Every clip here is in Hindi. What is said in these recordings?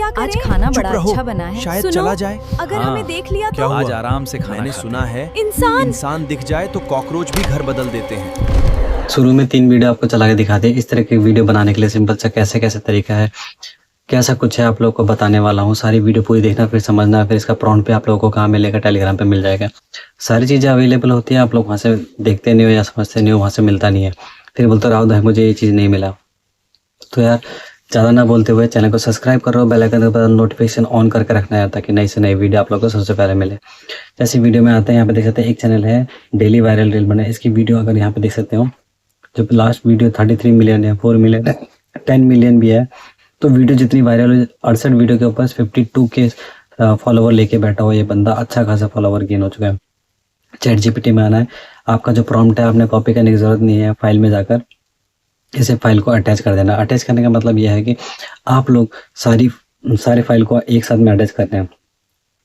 क्या करें? आज खाना चुप बड़ा रहो, अच्छा बना है। शायद सुनो, चला जाए। अगर हाँ, हमें देख लिया क्या तो हुआ? आज आराम से खाना मैंने खाते सुना है इंसान दिख जाए तो कॉकरोच भी घर बदल देते हैं। शुरू में 3 वीडियो आपको चला के दिखाते हैं। इस तरह की वीडियो बनाने के लिए सिंपल सा कैसे कैसे तरीका है, कैसा कुछ है आप लोग को बताने वाला हूँ। सारी वीडियो पूरी देखना, फिर समझना, फिर इसका प्रॉम्प्ट पे आप लोगों को कहाँ मिलेगा, टेलीग्राम पे मिल जाएगा। सारी चीज़ें अवेलेबल होती है, आप लोग वहाँ से देखते नहीं हो या समझते नहीं हो, वहाँ से मिलता नहीं है। फिर बोलते राहुल भाई मुझे ये चीज़ नहीं मिला। तो यार ज़्यादा ना बोलते हुए चैनल को सब्सक्राइब करो, बेल आइकन पर नोटिफिकेशन ऑन करके रखना है ताकि नई से नई वीडियो आप लोग को सबसे पहले मिले। जैसी वीडियो में आते हैं, यहाँ पे देख सकते हैं एक चैनल है डेली वायरल रील बने। इसकी वीडियो अगर यहाँ पे देख सकते हो, जो लास्ट वीडियो 33 मिलियन है, 4 मिलियन है, 10 मिलियन भी है। तो वीडियो जितनी वायरल हुई, 68 वीडियो के ऊपर 52 के फॉलोवर लेके बैठा हुआ ये बंदा, अच्छा खासा फॉलोवर गेन हो चुका है। चैट जीपीटी में आना है, आपका जो प्रॉम्प्ट है आपने कॉपी करने की जरूरत नहीं है, फाइल में जाकर इसे फाइल को अटैच कर देना। अटैच करने का मतलब यह है कि आप लोग सारी फाइल को एक साथ में अटैच करते हैं,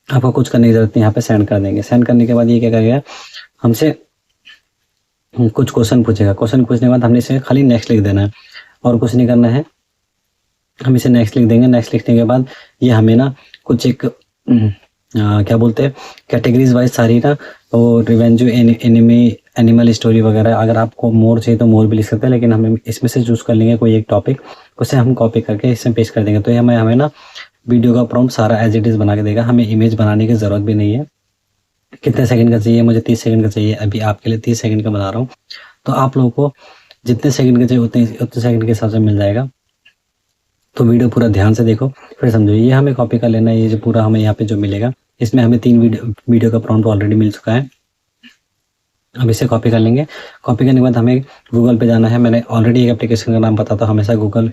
आपको कुछ करने की जरूरत नहीं, यहाँ पे सेंड कर देंगे। सेंड करने के बाद ये क्या करेगा, हमसे कुछ क्वेश्चन पूछेगा। क्वेश्चन पूछने के बाद हमने इसे खाली नेक्स्ट लिख देना है और कुछ नहीं करना है। हम इसे नेक्स्ट लिख देंगे। नेक्स्ट लिखने के बाद ये हमें ना कुछ एक क्या बोलते हैं कैटेगरीज वाइज सारी ना, और रिवेंजो एनिमी एनिमल स्टोरी वगैरह, अगर आपको मोर चाहिए तो मोर भी लिख सकते हैं, लेकिन हमें इसमें से चूज़ कर लेंगे कोई एक टॉपिक, उसे हम कॉपी करके इसमें पेस्ट कर देंगे। तो ये हमें ना वीडियो का प्रॉम्प्ट सारा एज इट इज़ बना के देगा। हमें इमेज बनाने की ज़रूरत भी नहीं है। कितने सेकंड का चाहिए, मुझे 30 सेकंड का चाहिए, अभी आपके लिए 30 सेकंड का बना रहा हूँ। तो आप लोगों को जितने सेकंड का चाहिए उतने सेकंड के हिसाब से मिल जाएगा। तो वीडियो पूरा ध्यान से देखो फिर समझो। ये हमें कॉपी कर लेना है, ये जो पूरा हमें यहाँ पे जो मिलेगा, इसमें हमें 3 वीडियो का प्रॉम्प्ट ऑलरेडी मिल चुका है। अब इसे कॉपी कर लेंगे। कॉपी करने के बाद हमें गूगल पे जाना है। मैंने ऑलरेडी एक एप्लीकेशन का नाम पता था, हमेशा गूगल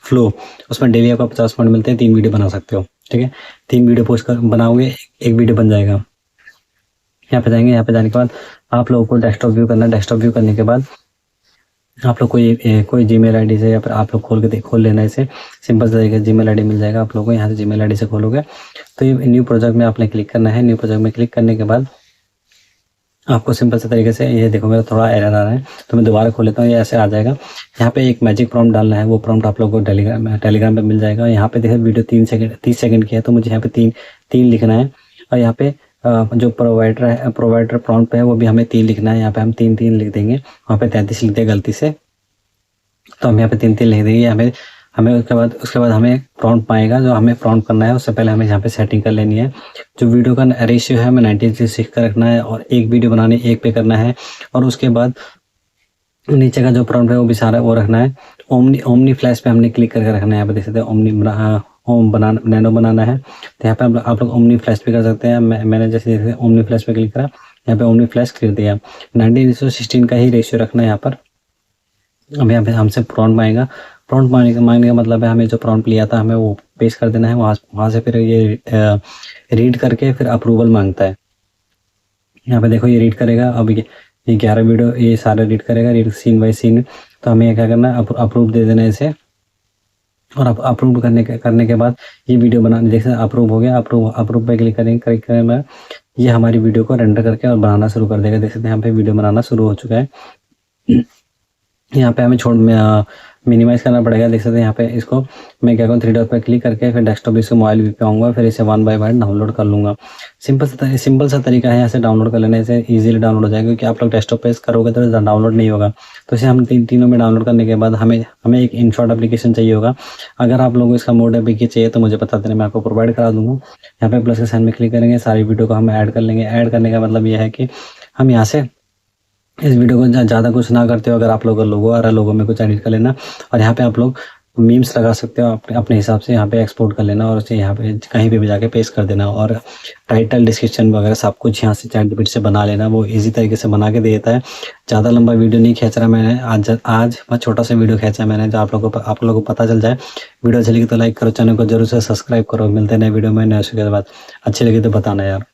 फ्लो, उसमें डेली आपको 50 पॉइंट मिलते हैं, 3 वीडियो बना सकते हो। ठीक है, 3 वीडियो पोस्ट कर बनाओगे, एक वीडियो बन जाएगा। यहाँ पे जाएंगे, यहाँ पे जाने के बाद आप लोगों को डेस्कटॉप व्यू करना है। डेस्कटॉप व्यू करने के बाद आप लोग कोई जीमेल आईडी से या फिर आप लोग खोल लेना है। इसे सिंपल से तरीके से जीमेल आईडी मिल जाएगा आप लोगों को। यहाँ से जीमेल आईडी से खोलोगे तो ये न्यू प्रोजेक्ट में आपने क्लिक करना है। न्यू प्रोजेक्ट में क्लिक करने के बाद आपको सिंपल से तरीके से, ये देखो मेरा थोड़ा एरर आ रहा है तो मैं दोबारा खोल लेता हूँ, ये ऐसे आ जाएगा। यहाँ पे एक मैजिक प्रॉम्प्ट डालना है, वो प्रॉम्प्ट आप लोगों को टेलीग्राम पे मिल जाएगा। यहाँ पे देखो वीडियो 30 सेकंड की है, तो मुझे यहाँ पे तीन लिखना है। और यहाँ पे जो प्रोवाइडर प्रॉम्प्ट है वो भी हमें 3 लिखना है। यहाँ पे हम 3 लिख देंगे, वहाँ पे 33 लिख दें गलती से, तो हम यहाँ पे 3 लिख देंगे। हमें उसके बाद हमें प्रॉम्प्ट पाएगा, जो हमें प्रॉम्प्ट करना है उससे पहले हमें यहाँ पे सेटिंग कर लेनी है। जो वीडियो का रेशियो है हमें 90:6 का रखना है, और एक वीडियो बनाने 1 पे करना है। और उसके बाद नीचे का जो प्रॉम्प्ट है वो भी सारा वो रखना है। ओमनी फ्लैश पे हमने क्लिक करके रखना है। यहाँ पे देख सकते हैं नैनो बनाना है, तो यहाँ पे आप लोग ओमनी फ्लैश पे कर सकते हैं। मैंने जैसे ओमनी फ्लैश पे क्लिक करा, यहाँ पे ओमनी फ्लैश कर दिया। 90:16 का ही रेशियो रखना है यहाँ पर। अब यहाँ पे हमसे प्रॉम्प्ट मांगेगा। प्रॉम्प्ट मांगने का मतलब है हमें जो प्रॉम्प्ट लिया था हमें वो पेस्ट कर देना है। वहाँ से फिर ये रीड करके फिर अप्रूवल मांगता है। यहाँ पे देखो ये रीड करेगा। अब ये 11 वीडियो ये सारा रीड करेगा, रीड सीन बाय सीन। तो हमें क्या करना है, अप्रूव दे देना है इसे। और अप्रूव करने के बाद ये वीडियो बनाने, जैसे अप्रूव हो गया, अप्रूव पे क्लिक करने में ये हमारी वीडियो को रेंडर करके और बनाना शुरू कर देगा। देख सकते हैं यहाँ पे वीडियो बनाना शुरू हो चुका है। यहाँ पे हमें मिनिमाइज करना पड़ेगा। देख सकते हैं यहाँ पे इसको मैं क्या करूँ, 3 डॉट पर क्लिक करके फिर डेस्कटॉप इसको मोबाइल व्यू पे आऊँगा, फिर इसे 1 बाय 1 डाउनलोड कर लूँगा। सिंपल सा तरीका है ऐसे डाउनलोड कर लेने से इजीली डाउनलोड हो जाएगा, क्योंकि आप लोग डेस्कटॉप पे करोगे तो डाउनलोड नहीं होगा। तो इसे हम तीनों में डाउनलोड करने के बाद हमें एक इनशॉट एप्लीकेशन चाहिए होगा। अगर आप लोगों को इसका मोड एप्लीकेशन चाहिए तो मुझे बता देना, मैं आपको प्रोवाइड करा दूँगा। यहाँ पे प्लस के साइन में क्लिक करेंगे, सारी वीडियो को हम ऐड कर लेंगे। ऐड करने का मतलब यह है कि हम यहाँ से इस वीडियो को ज़्यादा कुछ ना करते हो। अगर आप लोग लोगों में कुछ एडिट कर लेना, और यहाँ पे आप लोग मीम्स लगा सकते हो अपने हिसाब से। यहाँ पे एक्सपोर्ट कर लेना और उसे यहाँ पे कहीं पे भी जाके पेस्ट कर देना। और टाइटल डिस्क्रिप्शन वगैरह सब कुछ यहाँ से चैट जीपीटी से बना लेना, वो इजी तरीके से बना के दे देता है। ज़्यादा लंबा वीडियो नहीं खींच रहा मैंने आज बस छोटा सा वीडियो खींचा मैंने, जो आप लोगों को पता चल जाए। वीडियो अच्छी लगी तो लाइक करो, चैनल को जरूर से सब्सक्राइब करो। मिलते हैं नए वीडियो में नए के बाद। अच्छी लगी तो बताना यार।